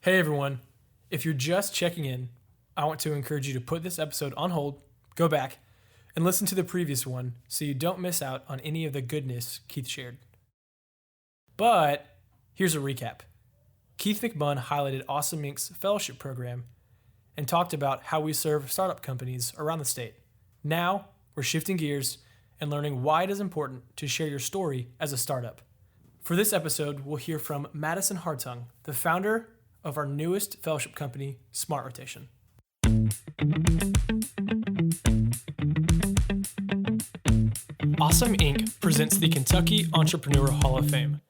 Hey everyone, if you're just checking in, I want to encourage you to put this episode on hold, go back, and listen to the previous one so you don't miss out on any of the goodness Keith shared. But here's a recap. Keith McMunn highlighted Awesome Inc.'s fellowship program and talked about how we serve startup companies around the state. Now, we're shifting gears and learning why it is important to share your story as a startup. For this episode, we'll hear from Madison Hartung, the founder of our newest fellowship company, Smart Rotation. Awesome Inc. presents the Kentucky Entrepreneur Hall of Fame,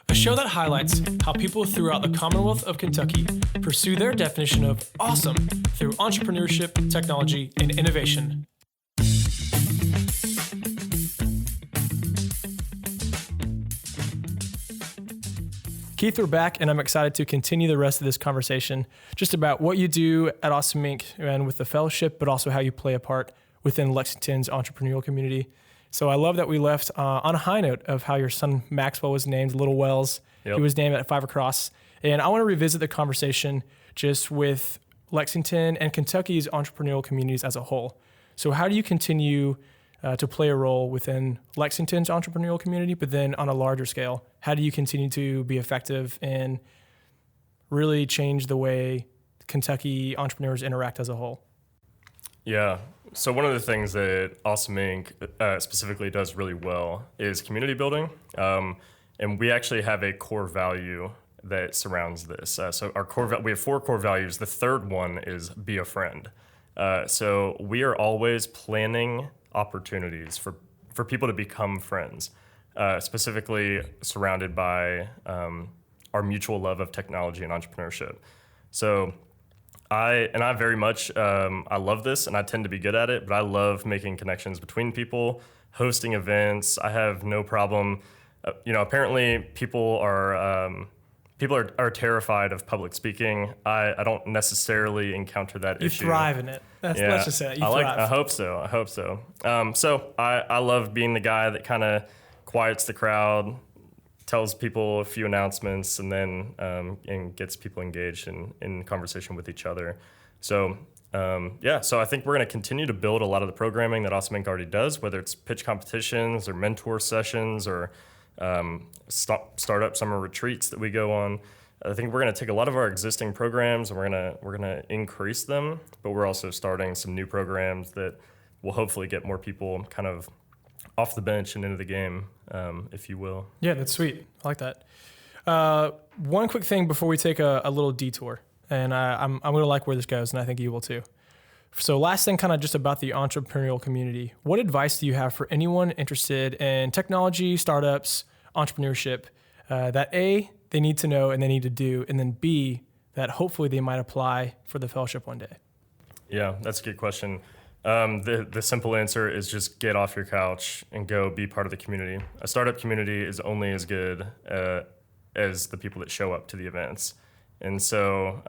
a show that highlights how people throughout the Commonwealth of Kentucky pursue their definition of awesome through entrepreneurship, technology, and innovation. Keith, we're back, and I'm excited to continue the rest of this conversation just about what you do at Awesome Inc. and with the fellowship, but also how you play a part within Lexington's entrepreneurial community. So I love that we left on a high note of how your son Maxwell was named Little Wells. Yep. He was named at Five Across. And I want to revisit the conversation just with Lexington and Kentucky's entrepreneurial communities as a whole. So how do you continue to play a role within Lexington's entrepreneurial community, but then on a larger scale, how do you continue to be effective and really change the way Kentucky entrepreneurs interact as a whole? Yeah. So one of the things that Awesome Inc. Specifically does really well is community building. And we actually have a core value that surrounds this. So we have 4 core values. The third one is be a friend. So we are always planning opportunities for people to become friends, specifically surrounded by our mutual love of technology and entrepreneurship. So I very much, I love this and I tend to be good at it, but I love making connections between people, hosting events. I have no problem. Apparently people are terrified of public speaking. I don't necessarily encounter that issue. You thrive in it. Let's just say that. You thrive. I hope so. So I love being the guy that kind of quiets the crowd, tells people a few announcements, and then and gets people engaged in conversation with each other. So so I think we're going to continue to build a lot of the programming that Awesome Inc. already does, whether it's pitch competitions or mentor sessions or startup summer retreats that we go on. I think we're going to take a lot of our existing programs and we're going to increase them, but we're also starting some new programs that will hopefully get more people kind of off the bench and into the game, if you will. Yeah, that's sweet. I like that. One quick thing before we take a little detour, and I'm going to like where this goes, and I think you will too. So last thing, kind of just about the entrepreneurial community. What advice do you have for anyone interested in technology, startups, entrepreneurship, that A, they need to know and they need to do, and then B, that hopefully they might apply for the fellowship one day? Yeah, that's a good question. The simple answer is just get off your couch and go be part of the community. A startup community is only as good as the people that show up to the events. And so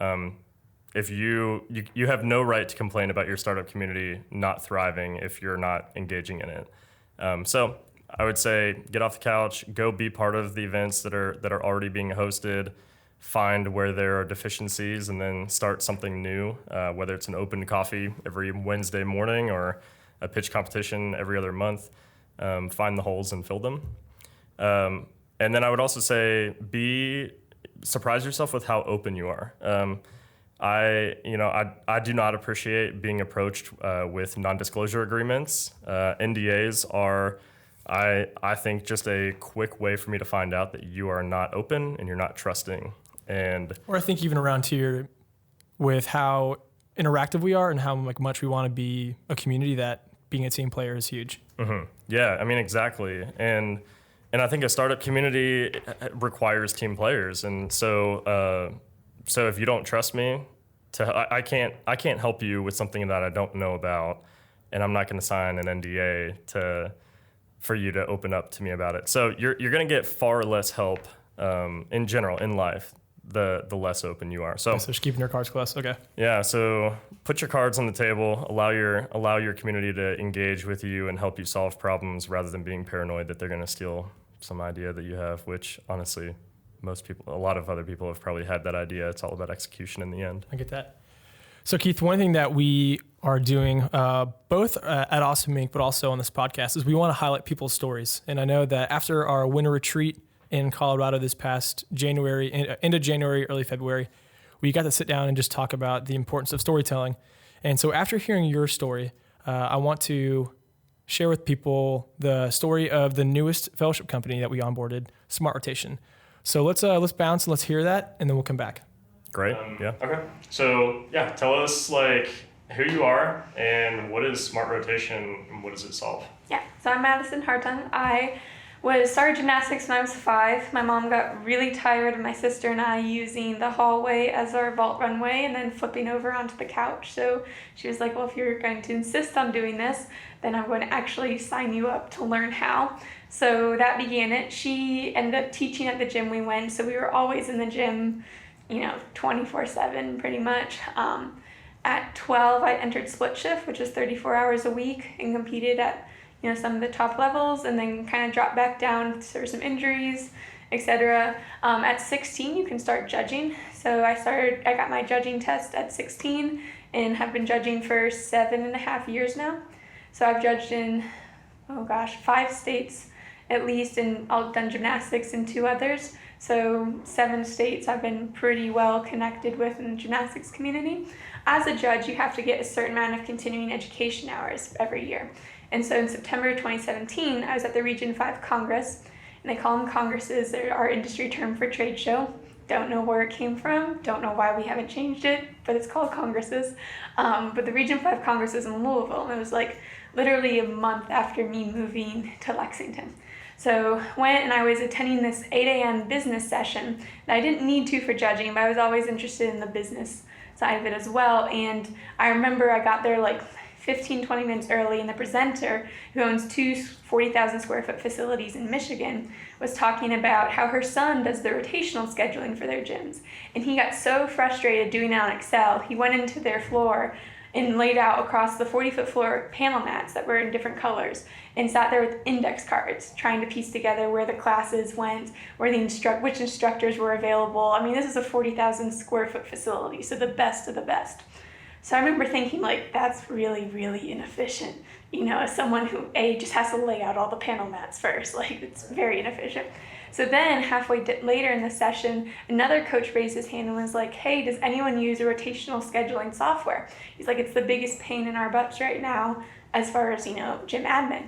if you have no right to complain about your startup community not thriving if you're not engaging in it. So I would say get off the couch, go be part of the events that are already being hosted, find where there are deficiencies, and then start something new, whether it's an open coffee every Wednesday morning or a pitch competition every other month. Find the holes and fill them. And then I would also say surprise yourself with how open you are. I do not appreciate being approached with non-disclosure agreements. NDAs are, I think, just a quick way for me to find out that you are not open and you're not trusting. Or I think even around here with how interactive we are and how much we want to be a community, that being a team player is huge. Mm-hmm. Yeah, I mean, exactly. And I think a startup community requires team players. And so if you don't trust me, I can't help you with something that I don't know about, and I'm not going to sign an NDA for you to open up to me about it. So you're going to get far less help in general in life the less open you are. So just keeping your cards close. Okay. Yeah. So put your cards on the table. Allow your community to engage with you and help you solve problems rather than being paranoid that they're going to steal some idea that you have, which honestly a lot of other people have probably had that idea. It's all about execution in the end. I get that. So Keith, one thing that we are doing both at Awesome Inc., but also on this podcast is we want to highlight people's stories. And I know that after our winter retreat in Colorado this past January, end of January, early February, we got to sit down and just talk about the importance of storytelling. And so after hearing your story, I want to share with people the story of the newest fellowship company that we onboarded, Smart Rotation. So let's bounce and let's hear that, and then we'll come back. Great. Yeah. Okay. So yeah, tell us like who you are and what is Smart Rotation and what does it solve? Yeah. So I'm Madison Hartung. I started gymnastics when I was 5. My mom got really tired of my sister and I using the hallway as our vault runway and then flipping over onto the couch. So she was like, well, if you're going to insist on doing this, then I'm going to actually sign you up to learn how. So that began it. She ended up teaching at the gym we went. So we were always in the gym, 24/7 pretty much. At 12, I entered split shift, which is 34 hours a week, and competed at some of the top levels, and then kind of dropped back down. There were some injuries, etc. At 16, you can start judging. So I got my judging test at 16 and have been judging for 7.5 years now. So I've judged in, 5 states at least, and I've done gymnastics in 2 others. So 7 states I've been pretty well connected with in the gymnastics community. As a judge, you have to get a certain amount of continuing education hours every year. And so in September 2017, I was at the Region 5 Congress, and they call them congresses. They're our industry term for trade show. Don't know where it came from, don't know why we haven't changed it, but it's called congresses. But the Region 5 Congress is in Louisville, and it was like literally a month after me moving to Lexington. So went, and I was attending this 8 a.m. business session that I didn't need to for judging, but I was always interested in the business side of it as well. And I remember I got there like 15-20 minutes early, and the presenter, who owns 2 40,000 square foot facilities in Michigan, was talking about how her son does the rotational scheduling for their gyms. And he got so frustrated doing it on Excel, he went into their floor and laid out across the 40-foot floor panel mats that were in different colors, and sat there with index cards trying to piece together where the classes went, where which instructors were available. I mean, this is a 40,000 square foot facility, so the best of the best. So I remember thinking, like, that's really, really inefficient. As someone who, just has to lay out all the panel mats first. Like, it's very inefficient. So then, halfway later in the session, another coach raised his hand and was like, hey, does anyone use a rotational scheduling software? He's like, it's the biggest pain in our butts right now as far as, gym admin.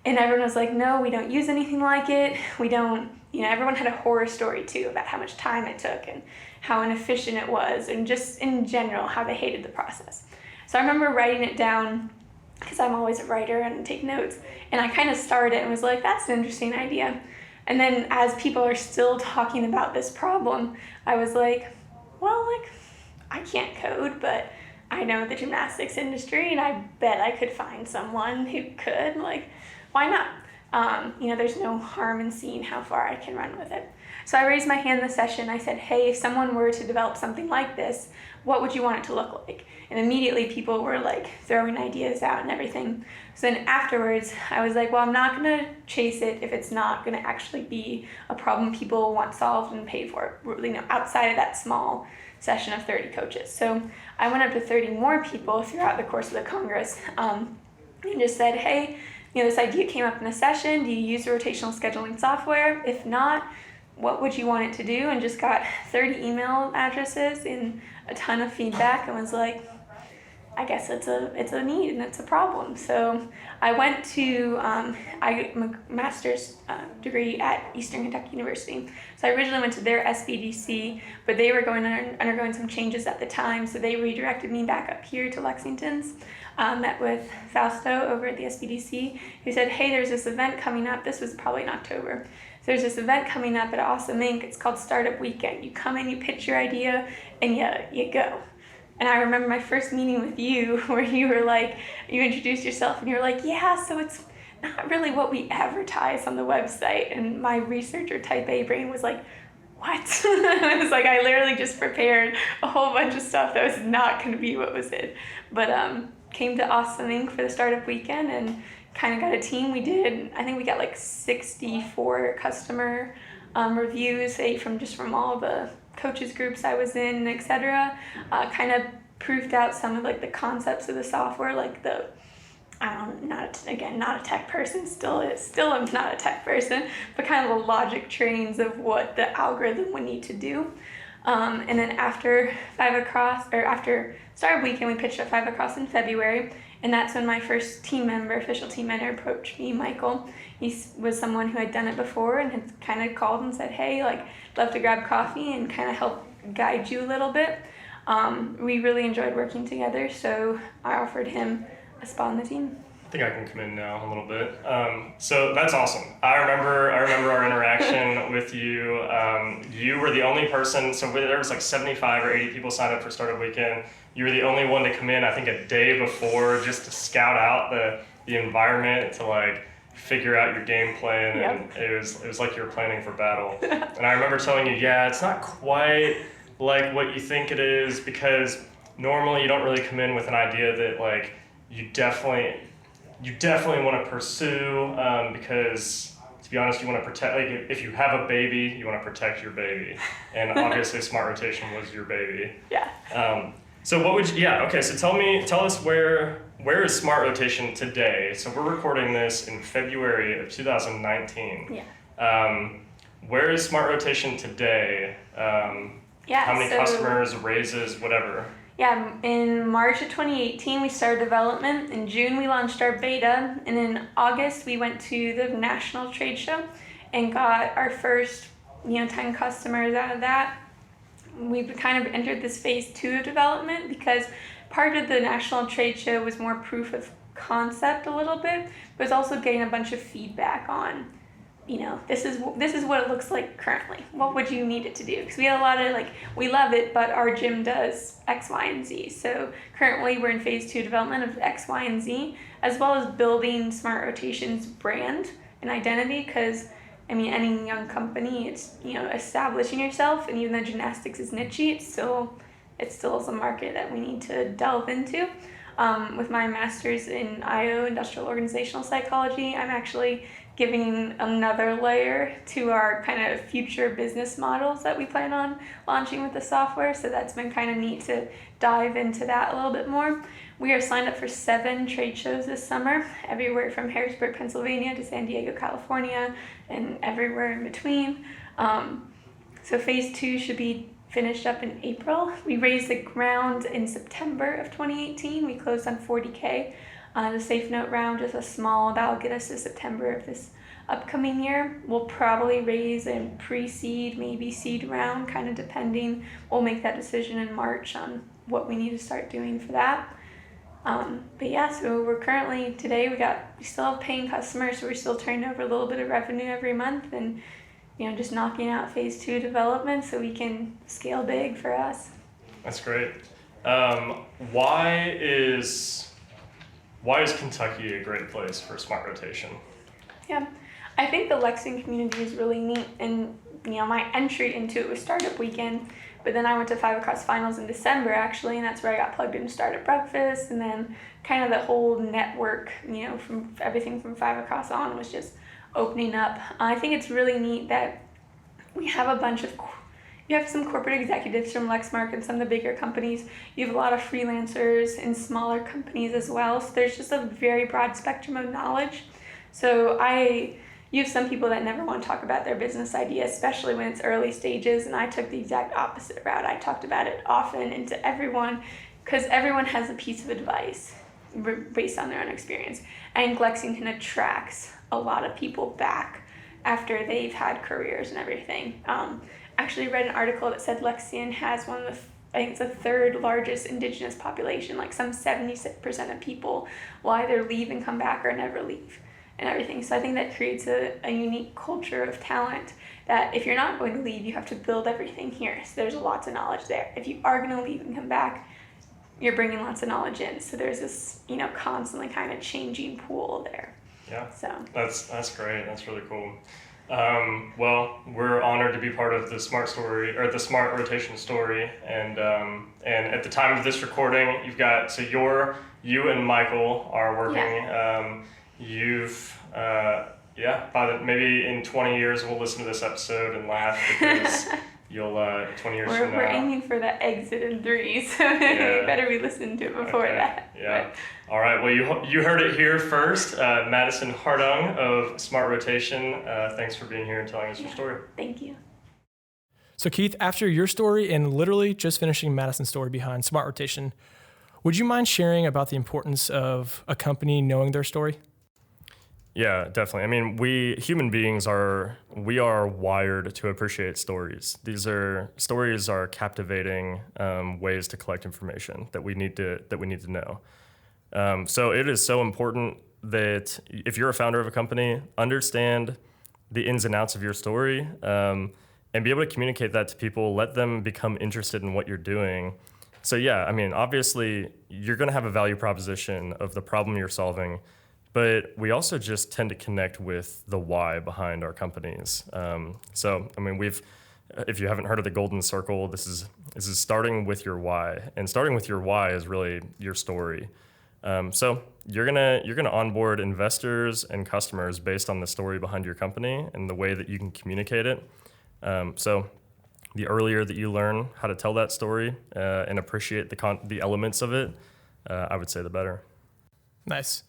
And everyone was like, no, we don't use anything like it. We don't, everyone had a horror story, too, about how much time it took and how inefficient it was, and just in general, how they hated the process. So I remember writing it down, because I'm always a writer and take notes, and I kind of started it and was like, that's an interesting idea. And then as people are still talking about this problem, I was like, well, I can't code, but I know the gymnastics industry, and I bet I could find someone who could. Like, why not? There's no harm in seeing how far I can run with it. So I raised my hand in the session. I said, hey, if someone were to develop something like this, what would you want it to look like? And immediately people were like throwing ideas out and everything. So then afterwards, I was like, well, I'm not going to chase it if it's not going to actually be a problem people want solved and paid for, outside of that small session of 30 coaches. So I went up to 30 more people throughout the course of the Congress and just said, hey, this idea came up in the session. Do you use the rotational scheduling software? If not, what would you want it to do? And just got 30 email addresses and a ton of feedback, and was like, I guess it's a need and it's a problem. So I went to I got my master's degree at Eastern Kentucky University. So I originally went to their SBDC, but they were undergoing some changes at the time, so they redirected me back up here to Lexington's. Met with Fausto over at the SBDC, who said, hey, there's this event coming up. This was probably in October. So there's this event coming up at Awesome Inc. It's called Startup Weekend. You come in, you pitch your idea, and you go. And I remember my first meeting with you where you were like, you introduced yourself and you were like, yeah, so it's not really what we advertise on the website. And my researcher type A brain was like, what? I was like, I literally just prepared a whole bunch of stuff that was not going to be what was it. But came to Awesome Inc. for the Startup Weekend and kind of got a team. I think we got like 64 customer reviews, from all the coaches groups I was in, etc. Kind of proved out some of like the concepts of the software, like not a tech person, still am not a tech person, but kind of the logic trains of what the algorithm would need to do. And then after Startup Weekend, we pitched at 5 Across in February, and that's when my first official team member approached me, Michael. He was someone who had done it before and had kind of called and said, hey, like, love to grab coffee and kind of help guide you a little bit. We really enjoyed working together, so I offered him a spot on the team. I think I can come in now a little bit. So that's awesome. I remember our interaction with you. You were the only person, so there was like 75 or 80 people signed up for Startup Weekend. You were the only one to come in, I think, a day before just to scout out the environment, to like figure out your game plan. Yep. And it was like you were planning for battle. And I remember telling you, yeah, it's not quite like what you think it is, because normally you don't really come in with an idea that like you definitely want to pursue, because to be honest, you want to protect, like if you have a baby, you want to protect your baby. And obviously Smart Rotation was your baby. Yeah. So what would you, yeah, okay, so tell us where is Smart Rotation today? So we're recording this in February of 2019. Yeah. Where is Smart Rotation today? How many customers, raises, whatever? Yeah, in March of 2018, we started development. In June, we launched our beta. And in August, we went to the national trade show and got our first 10 customers out of that. We've kind of entered this phase 2 of development, because part of the national trade show was more proof of concept a little bit, but it's also getting a bunch of feedback on, this is what it looks like currently. What would you need it to do? Because we had a lot of we love it, but our gym does X, Y, and Z. So currently we're in phase 2 development of X, Y, and Z, as well as building Smart Rotation's brand and identity, because any young company, it's, establishing yourself, and even though gymnastics is niche, it still is a market that we need to delve into. With my master's in IO, Industrial Organizational Psychology, I'm actually giving another layer to our kind of future business models that we plan on launching with the software. So that's been kind of neat to dive into that a little bit more. We are signed up for 7 trade shows this summer, everywhere from Harrisburg, Pennsylvania to San Diego, California, and everywhere in between. So phase 2 should be finished up in April. We raised the round in September of 2018. We closed on $40K. The Safe Note round is that'll get us to September of this upcoming year. We'll probably raise a pre-seed, maybe seed round, kind of depending. We'll make that decision in March on what we need to start doing for that. But yeah, so we're currently, today we still have paying customers, so we're still turning over a little bit of revenue every month, and just knocking out phase 2 development so we can scale big for us. That's great. Why is Kentucky a great place for Smart Rotation? Yeah, I think the Lexington community is really neat, and my entry into it was Startup Weekend, but then I went to 5 Across Finals in December actually, and that's where I got plugged into Startup Breakfast, and then kind of the whole network, from everything from 5 Across on was just opening up. I think it's really neat that we have you have some corporate executives from Lexmark and some of the bigger companies. You have a lot of freelancers and smaller companies as well. So there's just a very broad spectrum of knowledge. So you have some people that never want to talk about their business idea, especially when it's early stages. And I took the exact opposite route. I talked about it often and to everyone, because everyone has a piece of advice based on their own experience. I think Lexington attracts a lot of people back after they've had careers and everything. Actually read an article that said Lexington has I think it's the 3rd largest indigenous population, like some 70% of people will either leave and come back or never leave and everything. So I think that creates a unique culture of talent that if you're not going to leave, you have to build everything here. So there's lots of knowledge there. If you are going to leave and come back, you're bringing lots of knowledge in. So there's this, constantly kind of changing pool there. Yeah, so that's great. That's really cool. Well, we're honored to be part of the Smart Rotation story, and at the time of this recording, you and Michael are working. Yeah. Yeah, maybe in 20 years we'll listen to this episode and laugh because you'll 20 years from now. We're aiming for that exit in 3, so better be listening to it before that. Yeah. But. All right. Well, you heard it here first. Madison Hardung of Smart Rotation. Thanks for being here and telling us your story. Thank you. So Keith, after your story and literally just finishing Madison's story behind Smart Rotation, would you mind sharing about the importance of a company knowing their story? Yeah, definitely. I mean, we human beings are wired to appreciate stories. Stories are captivating ways to collect information that we need to know. So it is so important that if you're a founder of a company, understand the ins and outs of your story and be able to communicate that to people. Let them become interested in what you're doing. So yeah, I mean, obviously you're going to have a value proposition of the problem you're solving. But we also just tend to connect with the why behind our companies. So, I mean, if you haven't heard of the Golden Circle, this is starting with your why, and starting with your why is really your story. So you're gonna onboard investors and customers based on the story behind your company and the way that you can communicate it. So the earlier that you learn how to tell that story and appreciate the elements of it, I would say the better. Nice.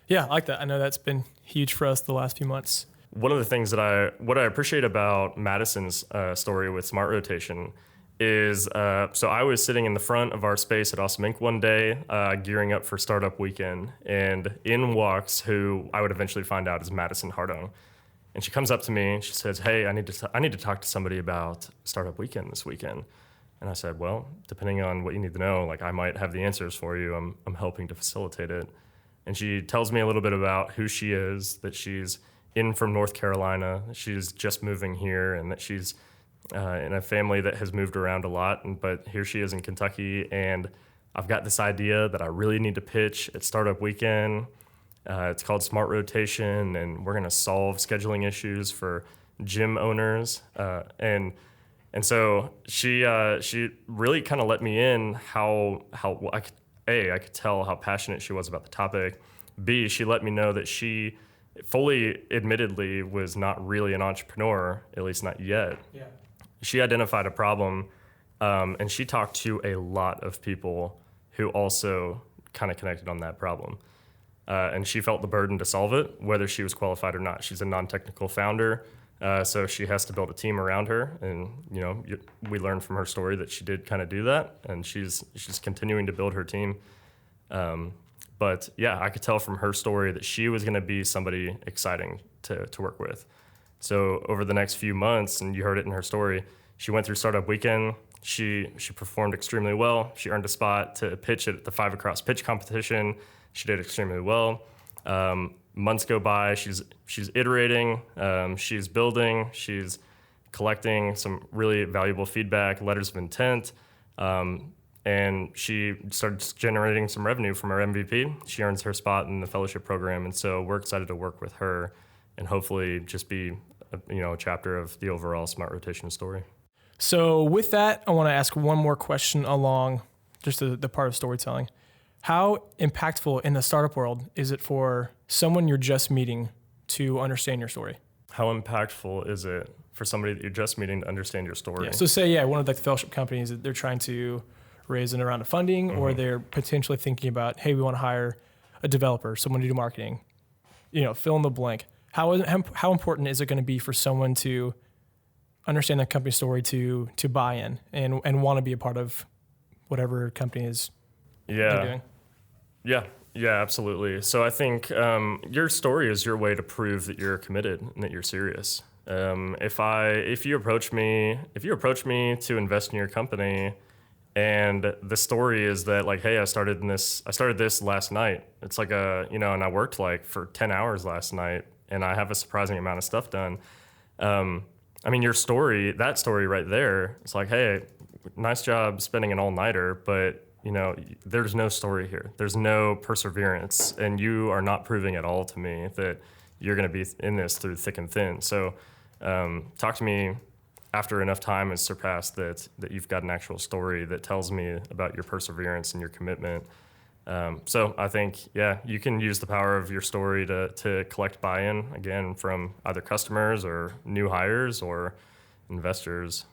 Yeah, I like that. I know that's been huge for us the last few months. One of the things what I appreciate about Madison's story with Smart Rotation is, so I was sitting in the front of our space at Awesome Inc. one day, gearing up for Startup Weekend, and in walks who I would eventually find out is Madison Hardung. And she comes up to me and she says, "Hey, I need to talk to somebody about Startup Weekend this weekend." And I said, "Well, depending on what you need to know, like I might have the answers for you. I'm helping to facilitate it." And she tells me a little bit about who she is, that she's in from North Carolina, she's just moving here, and that she's in a family that has moved around a lot. But here she is in Kentucky, and I've got this idea that I really need to pitch at Startup Weekend. It's called Smart Rotation, and we're going to solve scheduling issues for gym owners. And so she really kind of let me in how I could tell how passionate she was about the topic. B, she let me know that she fully admittedly was not really an entrepreneur, at least not yet. Yeah. She identified a problem, and she talked to a lot of people who also kind of connected on that problem. And she felt the burden to solve it, whether she was qualified or not. She's a non-technical founder, so she has to build a team around her. And we learned from her story that she did kind of do that, and she's continuing to build her team. But yeah, I could tell from her story that she was going to be somebody exciting to work with. So over the next few months, and you heard it in her story, she went through Startup Weekend. She performed extremely well. She earned a spot to pitch at the 5 Across pitch competition. She did extremely well. Months go by. She's iterating. She's building. She's collecting some really valuable feedback, letters of intent. And she started generating some revenue from her MVP. She earns her spot in the fellowship program. And so we're excited to work with her and hopefully just be a chapter of the overall Smart Rotation story. So with that, I want to ask one more question along just the part of storytelling. How impactful in the startup world is it for someone you're just meeting to understand your story? How impactful is it for somebody that you're just meeting to understand your story? Yeah. So say, one of the fellowship companies, they're trying to raise a round of funding, or they're potentially thinking about, hey, we want to hire a developer, someone to do marketing, fill in the blank. How important is it going to be for someone to understand the company story to buy in and want to be a part of whatever company is they're doing? Yeah, absolutely. So I think your story is your way to prove that you're committed and that you're serious. If you approach me to invest in your company, and the story is that like, hey, I started this last night. It's like and I worked for 10 hours last night, and I have a surprising amount of stuff done. I mean, that story right there, it's like, hey, nice job spending an all-nighter, but there's no story here. There's no perseverance, and you are not proving at all to me that you're going to be in this through thick and thin. So talk to me after enough time has surpassed that you've got an actual story that tells me about your perseverance and your commitment. So I think, you can use the power of your story to collect buy-in, again, from either customers or new hires or investors.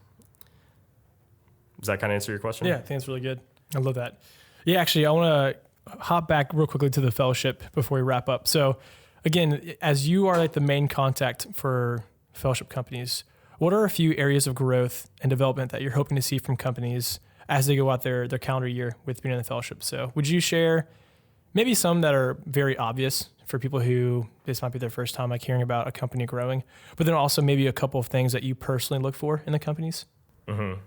Does that kind of answer your question? Yeah, I think that's really good. I love that. Yeah, actually, I want to hop back real quickly to the fellowship before we wrap up. So again, as you are like the main contact for fellowship companies, what are a few areas of growth and development that you're hoping to see from companies as they go out their calendar year with being in the fellowship? So would you share maybe some that are very obvious for people who this might be their first time like hearing about a company growing, but then also maybe a couple of things that you personally look for in the companies? Mm-hmm.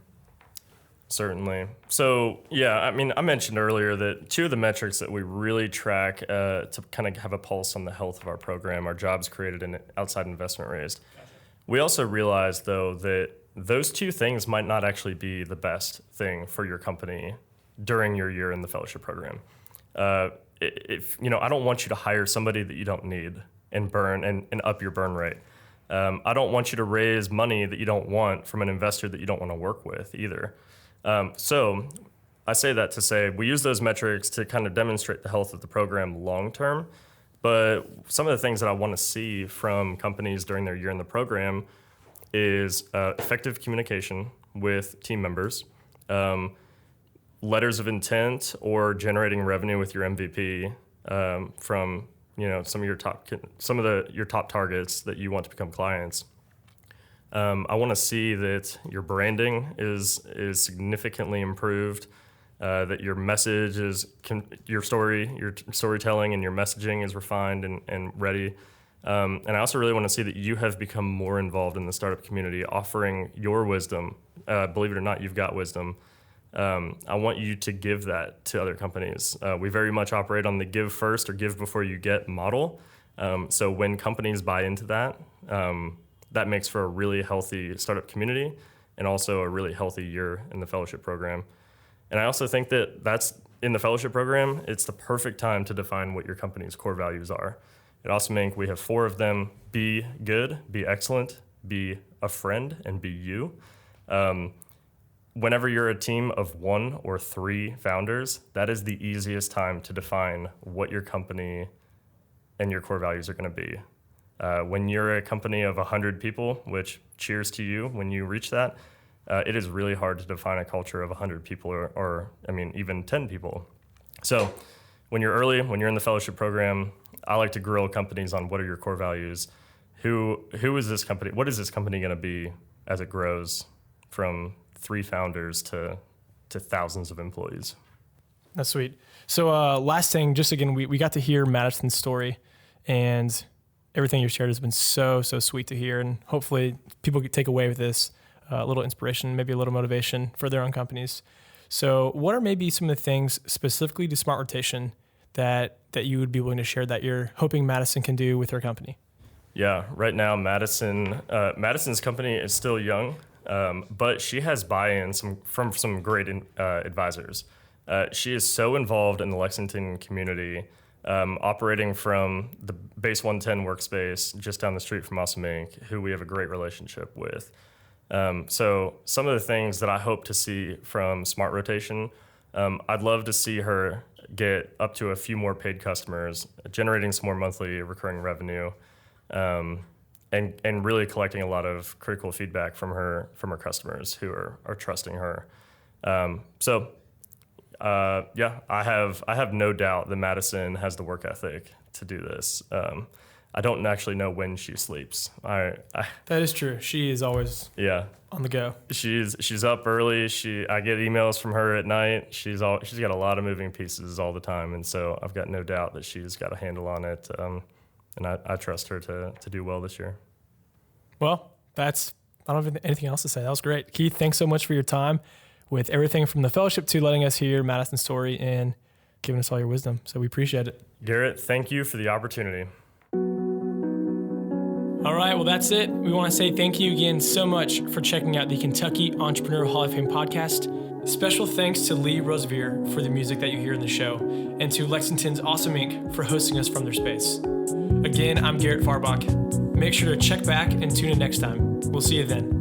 Certainly. So, I mentioned earlier that two of the metrics that we really track to kind of have a pulse on the health of our program are jobs created and outside investment raised. Gotcha. We also realize, though, that those two things might not actually be the best thing for your company during your year in the fellowship program. I don't want you to hire somebody that you don't need and burn and up your burn rate. I don't want you to raise money that you don't want from an investor that you don't want to work with either. So I say that to say we use those metrics to kind of demonstrate the health of the program long term. But some of the things that I want to see from companies during their year in the program is effective communication with team members, letters of intent or generating revenue with your MVP from some of your top targets that you want to become clients. I want to see that your branding is significantly improved, that your message your storytelling and your messaging is refined and ready. And I also really want to see that you have become more involved in the startup community, offering your wisdom. Believe it or not, you've got wisdom. I want you to give that to other companies. We very much operate on the give first or give before you get model. So when companies buy into that, that makes for a really healthy startup community and also a really healthy year in the fellowship program. And I also think that that's in the fellowship program, it's the perfect time to define what your company's core values are. At Awesome Inc., we have 4 of them: be good, be excellent, be a friend, and be you. Whenever you're a team of 1 or 3 founders, that is the easiest time to define what your company and your core values are going to be. When you're a company of 100 people, which cheers to you when you reach that, it is really hard to define a culture of 100 people or even 10 people. So when you're early, when you're in the fellowship program, I like to grill companies on what are your core values. Who is this company? What is this company going to be as it grows from 3 founders to thousands of employees? That's sweet. So last thing, just again, we got to hear Madison's story, and everything you shared has been so sweet to hear. And hopefully people could take away with this a little inspiration, maybe a little motivation for their own companies. So what are maybe some of the things specifically to Smart Rotation that you would be willing to share that you're hoping Madison can do with her company? Yeah, right now Madison's company is still young, but she has buy-in from some great advisors. She is so involved in the Lexington community, operating from the Base 110 workspace just down the street from Awesome Inc., who we have a great relationship with. So some of the things that I hope to see from Smart Rotation, I'd love to see her get up to a few more paid customers, generating some more monthly recurring revenue, and really collecting a lot of critical feedback from her customers who are trusting her. I have no doubt that Madison has the work ethic to do this. I don't actually know when she sleeps. That is true. She is always on the go. She's up early. I get emails from her at night. She's got a lot of moving pieces all the time, and so I've got no doubt that she's got a handle on it. And I trust her to do well this year. Well, I don't have anything else to say. That was great. Keith, thanks so much for your time with everything from the fellowship to letting us hear Madison's story and giving us all your wisdom. So we appreciate it. Garrett, thank you for the opportunity. All right, well, that's it. We want to say thank you again so much for checking out the Kentucky Entrepreneur Hall of Fame podcast. Special thanks to Lee Rosevier for the music that you hear in the show, and to Lexington's Awesome Inc. for hosting us from their space. Again, I'm Garrett Farbach. Make sure to check back and tune in next time. We'll see you then.